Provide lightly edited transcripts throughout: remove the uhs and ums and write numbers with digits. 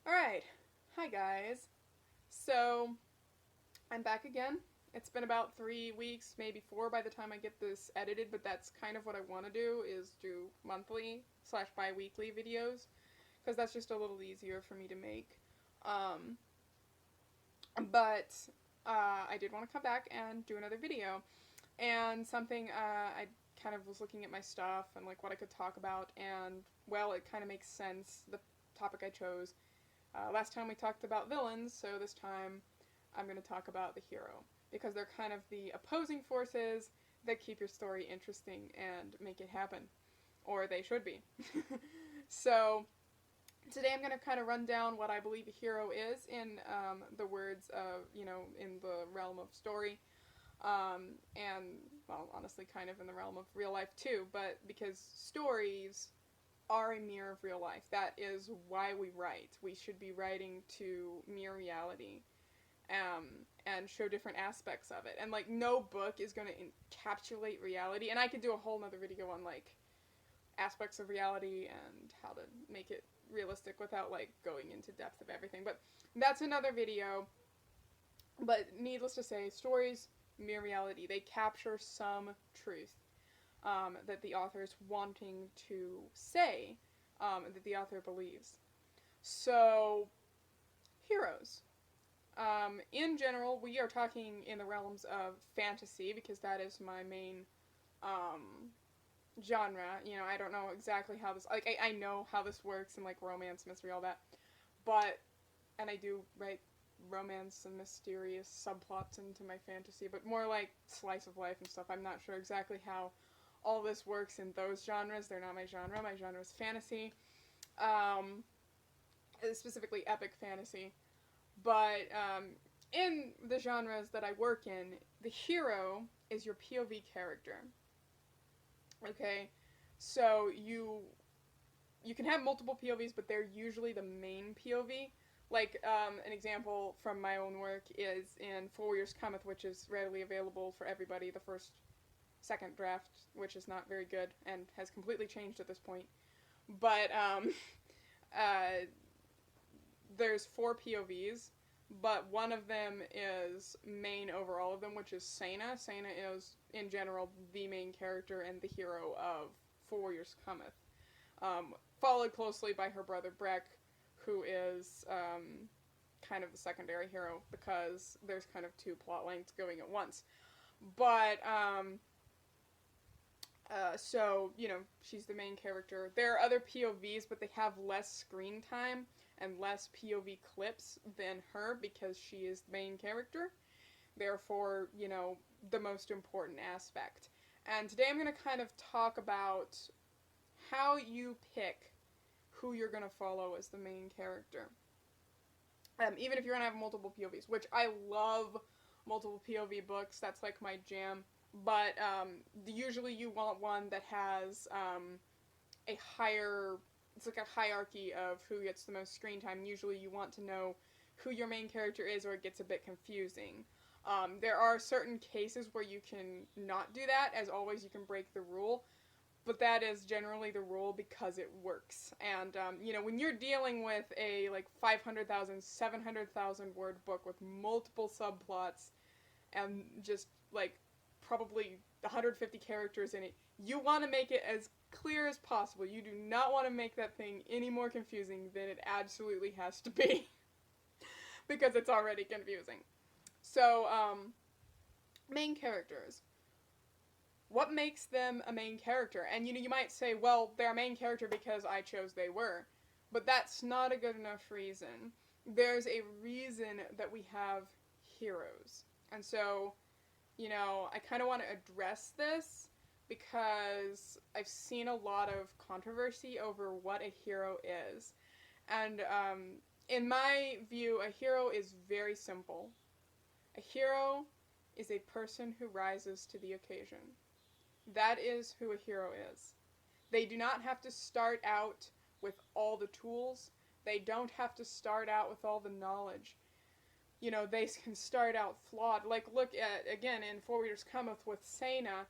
Alright, hi guys. So, I'm back again. It's been about 3 weeks, maybe 4 by the time I get this edited, but that's kind of what I want to do, is do monthly slash bi-weekly videos, because that's just a little easier for me to make. Um, but I did want to come back and do another video, and something I kind of was looking at my stuff and like what I could talk about, and well, it kind of makes sense, the topic I chose. Last time we talked about villains, so this time I'm going to talk about the hero, because they're kind of the opposing forces that keep your story interesting and make it happen. Or they should be. So, today I'm going to kind of run down what I believe a hero is in the words of, in the realm of story. And, well, honestly, kind of in the realm of real life too, but because stories are a mirror of real life. That is why we write. We should be writing to mirror reality, and show different aspects of it. And, like, no book is going to encapsulate reality. And I could do a whole nother video on, like, aspects of reality and how to make it realistic without, like, going into depth of everything. But that's another video. But needless to say, stories mirror reality. They capture some truth that the author is wanting to say, that the author believes. So, heroes. In general, we are talking in the realms of fantasy, because that is my main genre. I don't know exactly how this, like, I know how this works in, like, romance, mystery, all that. But, and I do write romance and mysterious subplots into my fantasy, but more like slice of life and stuff. I'm not sure exactly how all this works in those genres. They're not my genre. My genre is fantasy, um, specifically epic fantasy. But in the genres that I work in, the hero is your POV character. Okay, so you can have multiple POVs, but they're usually the main POV. Like, an example from my own work is in 4 Years Cometh, which is readily available for everybody, the second draft, which is not very good and has completely changed at this point. But uh, there's 4 POVs, but one of them is main over all of them, which is Sena. Sena is, in general, the main character and the hero of 4 Years Cometh. Followed closely by her brother Breck, who is kind of the secondary hero, because there's kind of two plot lines going at once. But, so, she's the main character. There are other POVs, but they have less screen time and less POV clips than her, because she is the main character. Therefore, the most important aspect. And today I'm going to kind of talk about how you pick who you're going to follow as the main character. Even if you're going to have multiple POVs, which I love multiple POV books, that's like my jam. But usually you want one that has a higher, it's like a hierarchy of who gets the most screen time. Usually you want to know who your main character is, or it gets a bit confusing. There are certain cases where you can not do that. As always, you can break the rule. But that is generally the rule because it works. And, when you're dealing with a, like, 500,000, 700,000 word book with multiple subplots and just, like, probably 150 characters in it, you want to make it as clear as possible. You do not want to make that thing any more confusing than it absolutely has to be. Because it's already confusing. So, main characters. What makes them a main character? And, you might say, well, they're a main character because I chose they were. But that's not a good enough reason. There's a reason that we have heroes. And so, I kind of want to address this because I've seen a lot of controversy over what a hero is. And, in my view, a hero is very simple. A hero is a person who rises to the occasion. That is who a hero is. They do not have to start out with all the tools. They don't have to start out with all the knowledge. They can start out flawed. Like, look at, again, in 4 Years Cometh with Sena,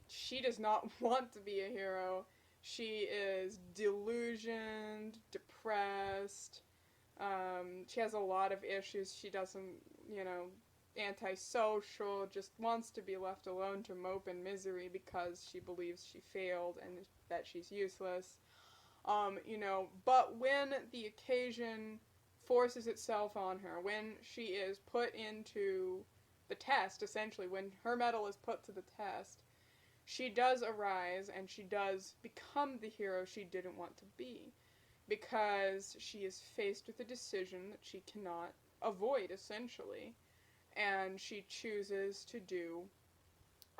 she does not want to be a hero. She is delusioned, depressed, She has a lot of issues. She doesn't, antisocial, just wants to be left alone to mope in misery because she believes she failed and that she's useless. But when the occasion forces itself on her, when she is put into the test, essentially, when her mettle is put to the test, she does arise and she does become the hero she didn't want to be, because she is faced with a decision that she cannot avoid, essentially, and she chooses to do,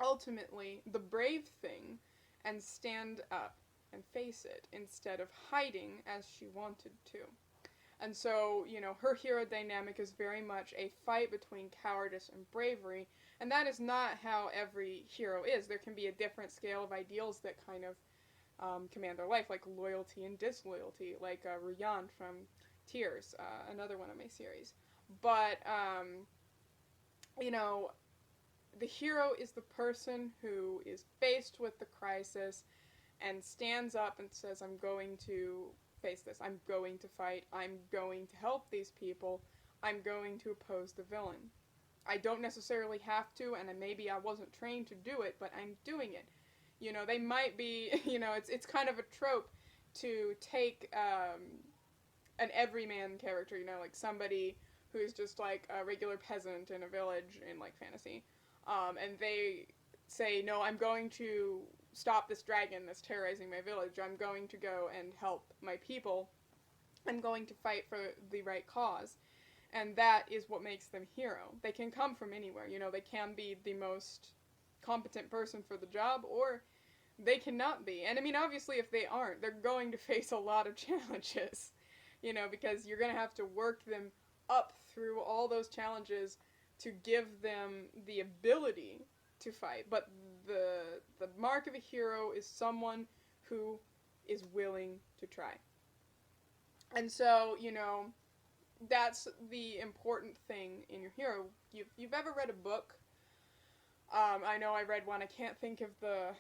ultimately, the brave thing and stand up and face it instead of hiding as she wanted to. And so, her hero dynamic is very much a fight between cowardice and bravery, and that is not how every hero is. There can be a different scale of ideals that kind of command their life, like loyalty and disloyalty, like Rian from Tears, another one of my series. But, the hero is the person who is faced with the crisis and stands up and says, I'm going to face this. I'm going to fight. I'm going to help these people. I'm going to oppose the villain. I don't necessarily have to, and maybe I wasn't trained to do it, but I'm doing it. They might be, it's kind of a trope to take an everyman character, like somebody who's just like a regular peasant in a village in like fantasy, and they say, no, I'm going to stop this dragon that's terrorizing my village. I'm going to go and help my people. I'm going to fight for the right cause. And that is what makes them hero. They can come from anywhere. They can be the most competent person for the job, or they cannot be. And I mean, obviously, if they aren't, they're going to face a lot of challenges, because you're going to have to work them up through all those challenges to give them the ability to fight. But the mark of a hero is someone who is willing to try. And so, that's the important thing in your hero. You've ever read a book? I know I read one. I can't think of the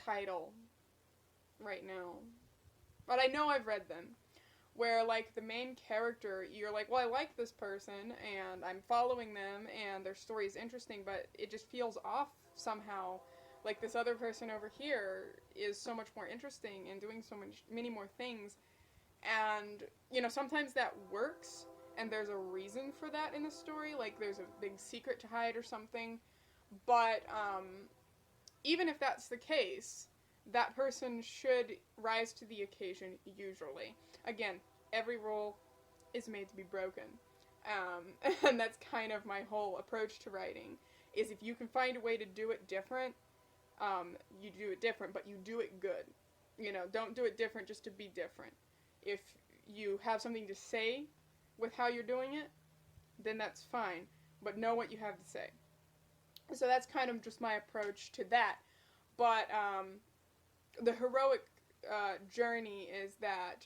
title right now, but I know I've read them, where, like, the main character, you're like, well, I like this person, and I'm following them, and their story is interesting, but it just feels off somehow. Like, this other person over here is so much more interesting and doing many more things. And, sometimes that works, and there's a reason for that in the story, like there's a big secret to hide or something. But, even if that's the case, that person should rise to the occasion, usually. Again, every rule is made to be broken. And that's kind of my whole approach to writing, is if you can find a way to do it different, you do it different, but you do it good. Don't do it different just to be different. If you have something to say with how you're doing it, then that's fine, but know what you have to say. So that's kind of just my approach to that. But the heroic journey is that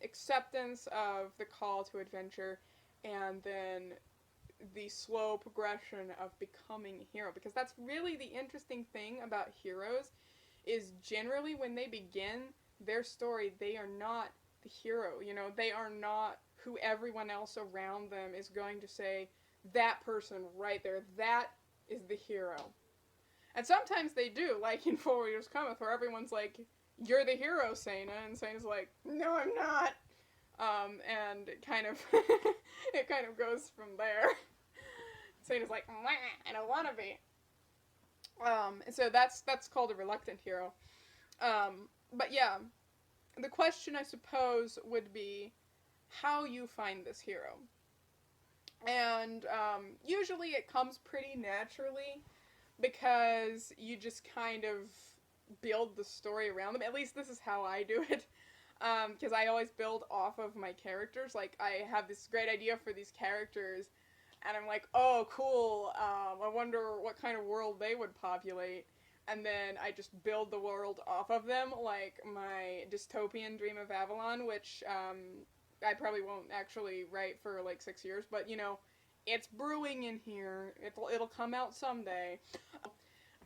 acceptance of the call to adventure, and then the slow progression of becoming a hero. Because that's really the interesting thing about heroes, is generally when they begin their story, they are not the hero. They are not who everyone else around them is going to say, that person right there, that is the hero. And sometimes they do, like in Four Warriors Cometh, where everyone's like, you're the hero, Sena, and Sena's like, no, I'm not. And it kind of goes from there. Sena's like, I don't want to be. And so that's called a reluctant hero. But yeah, the question, I suppose, would be how you find this hero. And usually it comes pretty naturally, because you just kind of build the story around them. At least this is how I do it. Because I always build off of my characters. Like, I have this great idea for these characters, and I'm like, oh, cool, I wonder what kind of world they would populate. And then I just build the world off of them, like my dystopian Dream of Avalon, which I probably won't actually write for like 6 years, but it's brewing in here. It'll come out someday.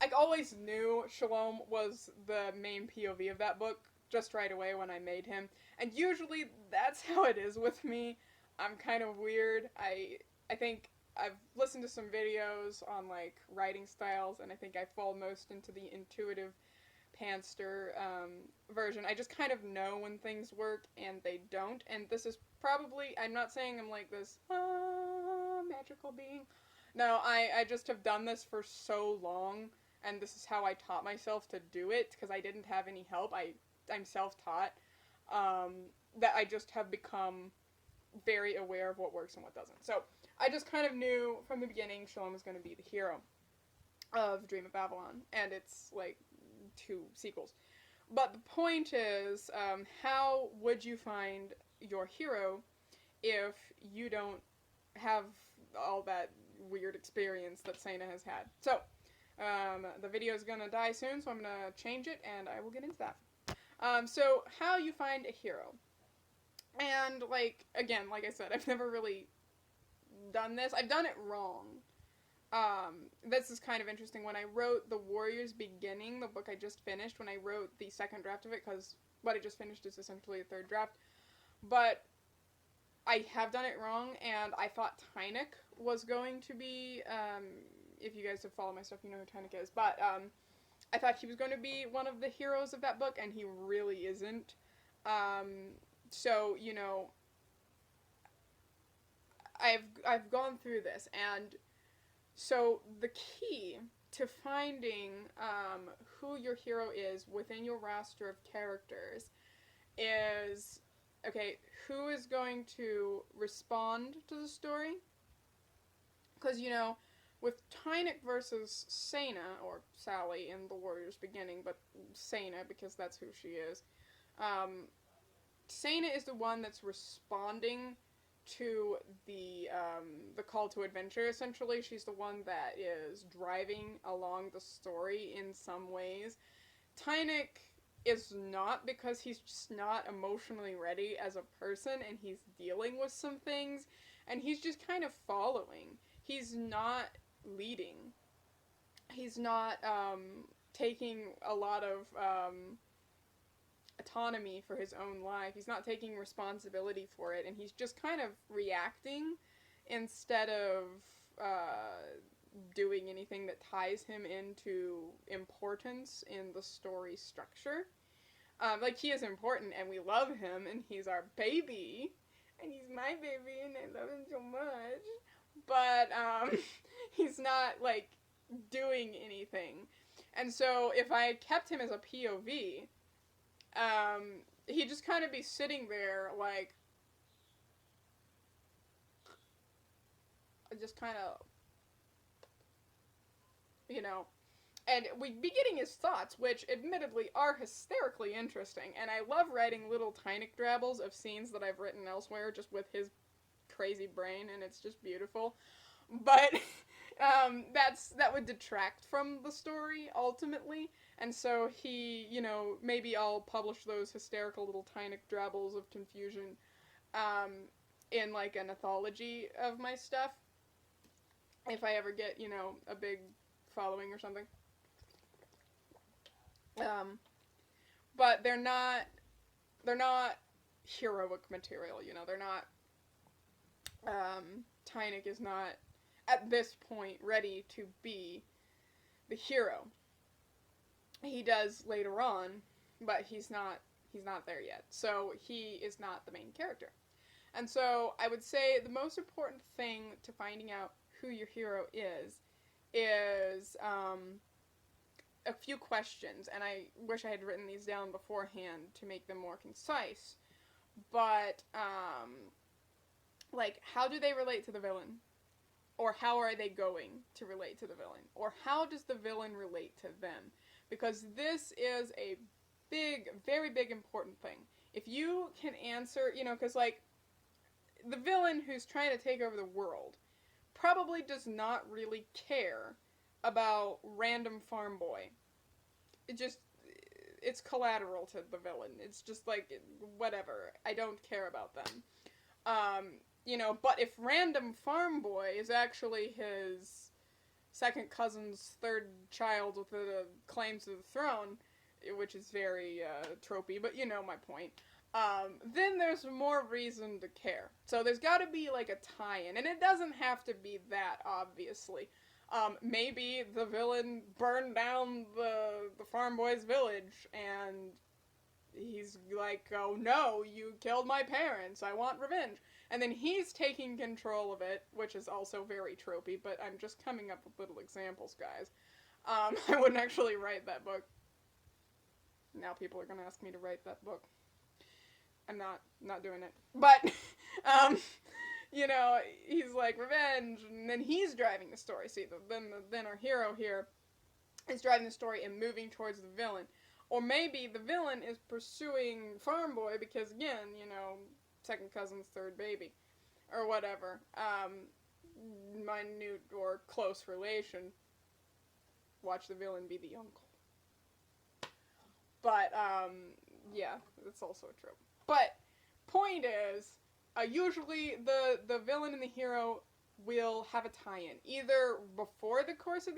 I always knew Shalom was the main POV of that book just right away when I made him, and usually that's how it is with me. I'm kind of weird. I think I've listened to some videos on like writing styles, and I think I fall most into the intuitive pantster version. I just kind of know when things work and they don't, and this is probably, I'm not saying I'm like this magical being. No, I just have done this for so long, and this is how I taught myself to do it, because I didn't have any help. I'm self-taught, that I just have become very aware of what works and what doesn't. So, I just kind of knew from the beginning Shalom was going to be the hero of Dream of Babylon, and it's, like, 2 sequels. But the point is, how would you find your hero if you don't have all that weird experience that Sena has had? So, the video is gonna die soon, so I'm gonna change it, and I will get into that. So, how you find a hero. And, like, again, like I said, I've never really done this. I've done it wrong. This is kind of interesting. When I wrote The Warrior's Beginning, the book I just finished, when I wrote the second draft of it, because what I just finished is essentially a third draft, but I have done it wrong, and I thought Tynek was going to be, if you guys have followed my stuff, you know who Tynek is, but, I thought he was going to be one of the heroes of that book, and he really isn't. So, you know, I've gone through this, and so the key to finding who your hero is within your roster of characters is, okay, who is going to respond to the story? Because, you know, with Tynek versus Sena, or Sally in The Warrior's Beginning, but Sena because that's who she is, Sena is the one that's responding to the call to adventure, essentially. She's the one that is driving along the story in some ways. Tynek is not, because he's just not emotionally ready as a person, and he's dealing with some things, and he's just kind of following. He's not leading. He's not taking a lot of autonomy for his own life. He's not taking responsibility for it, and he's just kind of reacting instead of doing anything that ties him into importance in the story structure. Like, he is important, and we love him, and he's our baby, and he's my baby, and I love him so much, but he's not, like, doing anything. And so, if I kept him as a POV, he'd just kind of be sitting there, like, just kind of, you know, and we'd be getting his thoughts, which admittedly are hysterically interesting, and I love writing little Tynek drabbles of scenes that I've written elsewhere, just with his crazy brain, and it's just beautiful. But that would detract from the story, ultimately. And so he, you know, maybe I'll publish those hysterical little Tynek drabbles of confusion in, like, an anthology of my stuff, if I ever get, you know, a big following or something. But they're not heroic material, you know, they're not, Tynek is not, at this point, ready to be the hero. He does later on, but he's not there yet. So he is not the main character. And so I would say the most important thing to finding out who your hero is a few questions, and I wish I had written these down beforehand to make them more concise, but, like, how do they relate to the villain? Or how are they going to relate to the villain? Or how does the villain relate to them? Because this is a big, very big important thing. If you can answer, you know, because, like, the villain who's trying to take over the world probably does not really care about random farm boy. It's collateral to the villain. It's just like, whatever. I don't care about them. You know, but if random farm boy is actually his second cousin's third child with the claims to the throne, which is very tropey, but you know my point. then there's more reason to care. So there's got to be like a tie-in, and it doesn't have to be that, obviously. Maybe the villain burned down the farm boy's village, and he's like, oh no, you killed my parents, I want revenge. And then he's taking control of it, which is also very tropey, but I'm just coming up with little examples, guys. I wouldn't actually write that book. Now people are going to ask me to write that book. I'm not doing it. But, you know, he's like, revenge, and then he's driving the story. See, then our hero here is driving the story and moving towards the villain. Or maybe the villain is pursuing Farm Boy because, again, you know, second cousin's third baby. Or whatever. Minute or close relation. Watch the villain be the uncle. But, yeah, that's also a trope. But, point is, usually the villain and the hero will have a tie-in. Either before the course of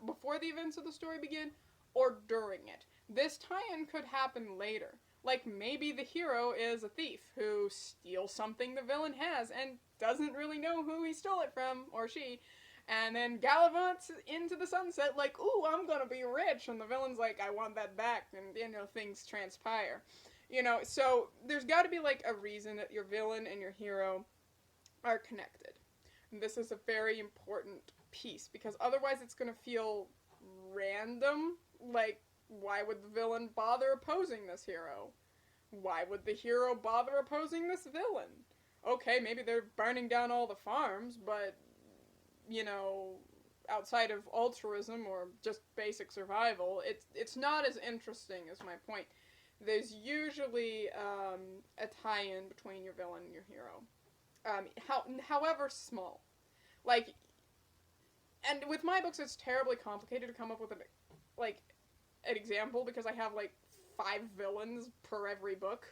before the events of the story begin, or during it. This tie-in could happen later. Like, maybe the hero is a thief who steals something the villain has and doesn't really know who he stole it from, or she, and then gallivants into the sunset like, ooh, I'm gonna be rich, and the villain's like, I want that back, and, you know, things transpire. You know, so there's gotta be, like, a reason that your villain and your hero are connected. And this is a very important piece, because otherwise it's gonna feel random. Like, why would the villain bother opposing this hero? Why would the hero bother opposing this villain? Okay, maybe they're burning down all the farms, but, you know, outside of altruism or just basic survival, it's not as interesting as my point. There's usually a tie-in between your villain and your hero. However small. Like, and with my books it's terribly complicated to come up with an example because I have like 5 villains per every book,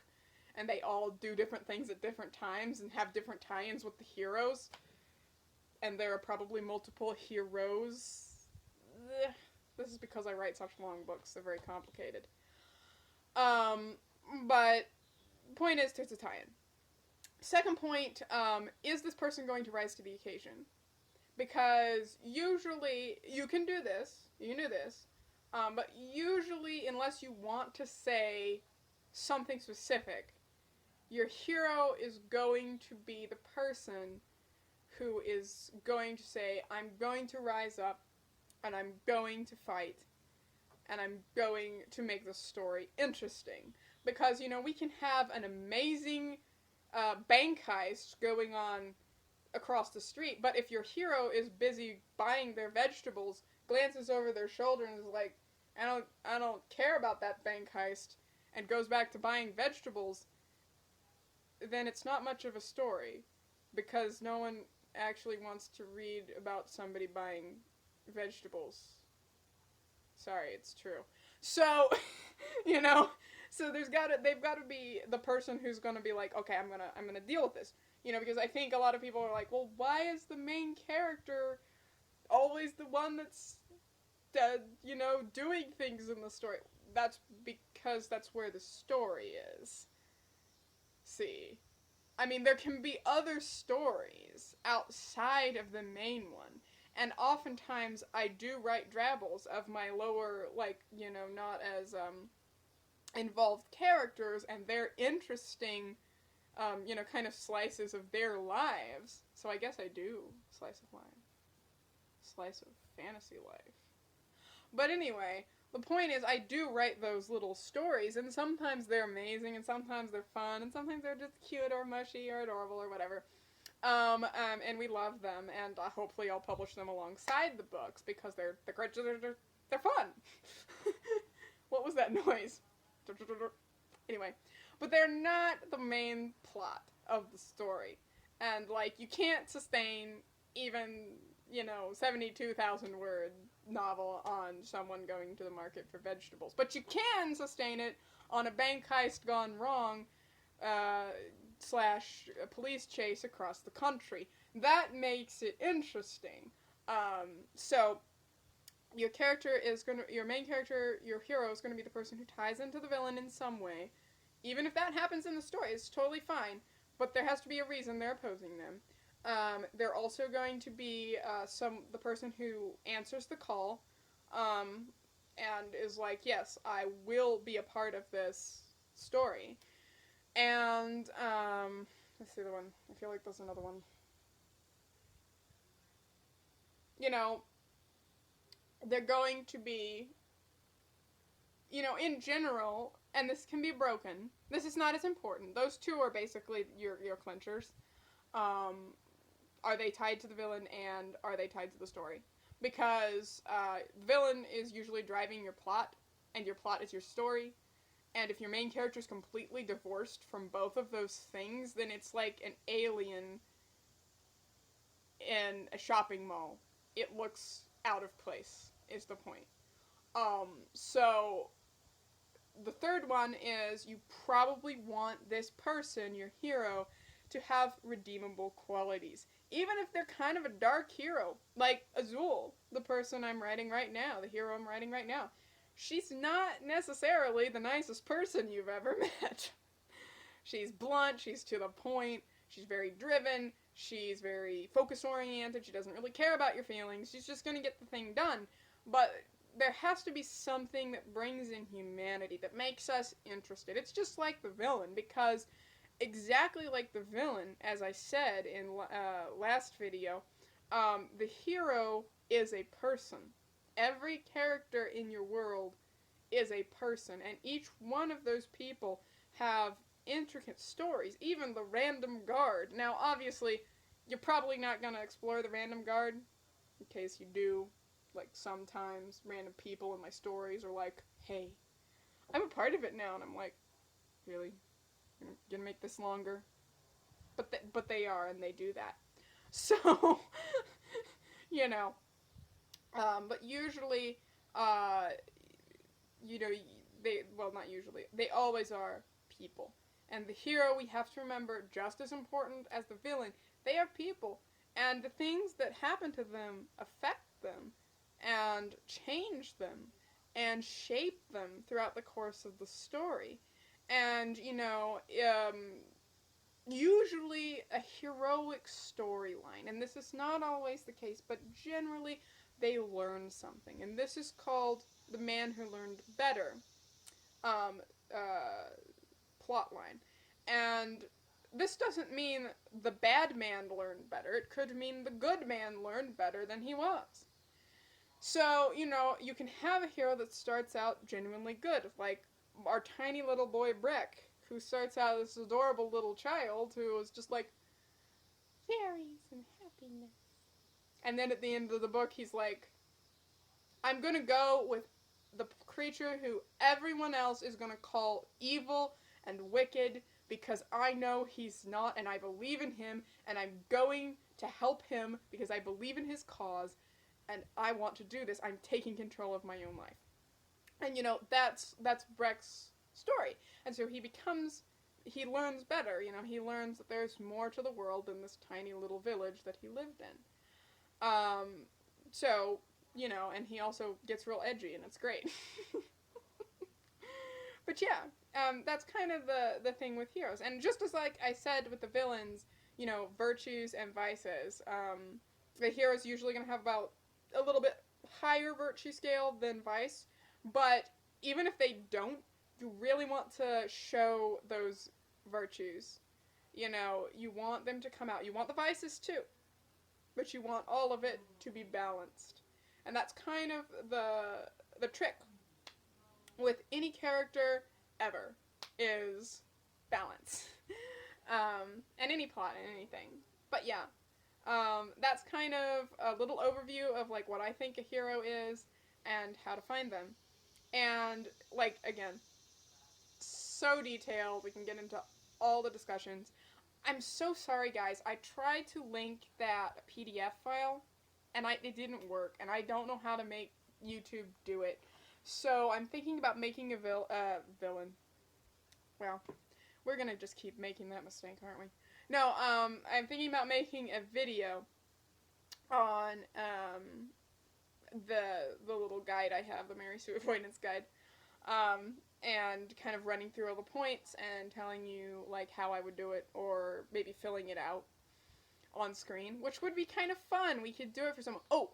and they all do different things at different times and have different tie-ins with the heroes. And there are probably multiple heroes. This is because I write such long books, they're very complicated. But point is, there's a tie-in. Second point, is this person going to rise to the occasion? Because usually, you can do this, but usually, unless you want to say something specific, your hero is going to be the person who is going to say, I'm going to rise up, and I'm going to fight, and I'm going to make the story interesting. Because, you know, we can have an amazing bank heist going on across the street, but if your hero is busy buying their vegetables, glances over their shoulder and is like, I don't care about that bank heist, and goes back to buying vegetables, then it's not much of a story, because no one actually wants to read about somebody buying vegetables. Sorry, it's true. So, you know, so they've got to be the person who's going to be like, okay, I'm going to deal with this. You know, because I think a lot of people are like, well, why is the main character always the one that's, you know, doing things in the story? That's because that's where the story is. See? I mean, there can be other stories outside of the main one. And oftentimes, I do write drabbles of my lower, like, you know, not as, involved characters, and they're interesting, you know, kind of slices of their lives. So I guess I do slice of life. Slice of fantasy life. But anyway, the point is, I do write those little stories, and sometimes they're amazing, and sometimes they're fun, and sometimes they're just cute or mushy or adorable or whatever. And we love them, and hopefully I'll publish them alongside the books, because they're fun. What was that noise? Anyway, but they're not the main plot of the story. And, like, you can't sustain even, you know, 72,000 word novel on someone going to the market for vegetables. But you can sustain it on a bank heist gone wrong, / a police chase across the country. That makes it interesting. So, your main character, your hero is going to be the person who ties into the villain in some way. Even if that happens in the story, it's totally fine. But there has to be a reason they're opposing them. They're also going to be the person who answers the call, and is like, yes, I will be a part of this story. And let's see the one. I feel like there's another one. You know, they're going to be, in general, and this can be broken. This is not as important. Those two are basically your clinchers. Um, are they tied to the villain, and are they tied to the story? Because the villain is usually driving your plot, and your plot is your story. And if your main character is completely divorced from both of those things, then it's like an alien in a shopping mall. It looks out of place, is the point. So the third one is you probably want this person, your hero, to have redeemable qualities. Even if they're kind of a dark hero, like Azul, the person I'm writing right now, the hero I'm writing right now. She's not necessarily the nicest person you've ever met. She's blunt, she's to the point, she's very driven, she's very focus-oriented, she doesn't really care about your feelings, she's just gonna get the thing done. But there has to be something that brings in humanity, that makes us interested. It's just like the villain, because exactly like the villain, as I said in last video, the hero is a person. Every character in your world is a person, and each one of those people have intricate stories, even the random guard. Now, obviously, you're probably not going to explore the random guard, in case you do. Like, sometimes random people in my stories are like, hey, I'm a part of it now, and I'm like, really? You're gonna make this longer? But they are, and they do that. So, you know, but usually, not usually, they always are people. And the hero, we have to remember, just as important as the villain, they are people. And the things that happen to them affect them, and change them, and shape them throughout the course of the story. And, usually a heroic storyline, and this is not always the case, but generally they learn something, and this is called the man who learned better um, plot line. And this doesn't mean the bad man learned better, it could mean the good man learned better than he was. So, you can have a hero that starts out genuinely good, like our tiny little boy Brick, who starts out as this adorable little child who was just like, fairies and happiness. And then at the end of the book, he's like, I'm gonna go with the creature who everyone else is gonna call evil and wicked because I know he's not, and I believe in him, and I'm going to help him because I believe in his cause, and I want to do this. I'm taking control of my own life. And, that's Breck's story. And so he learns better, he learns that there's more to the world than this tiny little village that he lived in. And he also gets real edgy, and it's great. But yeah, that's kind of the thing with heroes. And just as like I said with the villains, virtues and vices, the hero's usually going to have about a little bit higher virtue scale than vice, but even if they don't, you really want to show those virtues. You want them to come out. You want the vices too, but you want all of it to be balanced. And that's kind of the trick with any character ever, is balance. And any plot and anything. But yeah, that's kind of a little overview of like what I think a hero is and how to find them. And like, again, so detailed, we can get into all the discussions. I'm so sorry, guys. I tried to link that PDF file, and it didn't work, and I don't know how to make YouTube do it. So I'm thinking about making a villain. Well, we're gonna just keep making that mistake, aren't we? No, I'm thinking about making a video on the little guide I have, the Mary Sue Avoidance Guide. and kind of running through all the points and telling you like how I would do it, or maybe filling it out on screen, which would be kind of fun. We could do it for someone. Oh,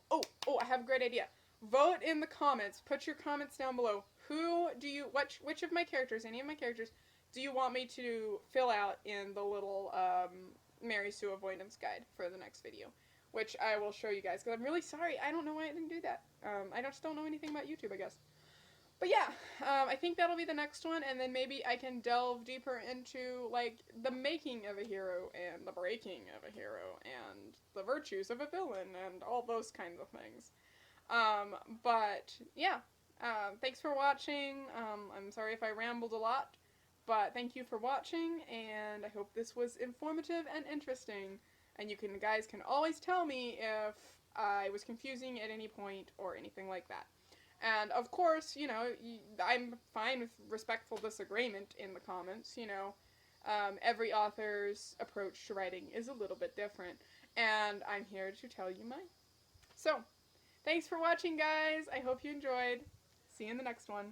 I have a great idea. Vote in the comments. Put your comments down below. Who do you, which of my characters, any of my characters, do you want me to fill out in the little Mary Sue avoidance guide for the next video? Which I will show you guys, because I'm really sorry. I don't know why I didn't do that. I just don't know anything about YouTube, I guess. But yeah, I think that'll be the next one, and then maybe I can delve deeper into, like, the making of a hero, and the breaking of a hero, and the virtues of a villain, and all those kinds of things. But, yeah, thanks for watching. I'm sorry if I rambled a lot, but thank you for watching, and I hope this was informative and interesting. And you guys can always tell me if I was confusing at any point, or anything like that. And, of course, you know, I'm fine with respectful disagreement in the comments, you know. Every author's approach to writing is a little bit different, and I'm here to tell you mine. So, thanks for watching, guys. I hope you enjoyed. See you in the next one.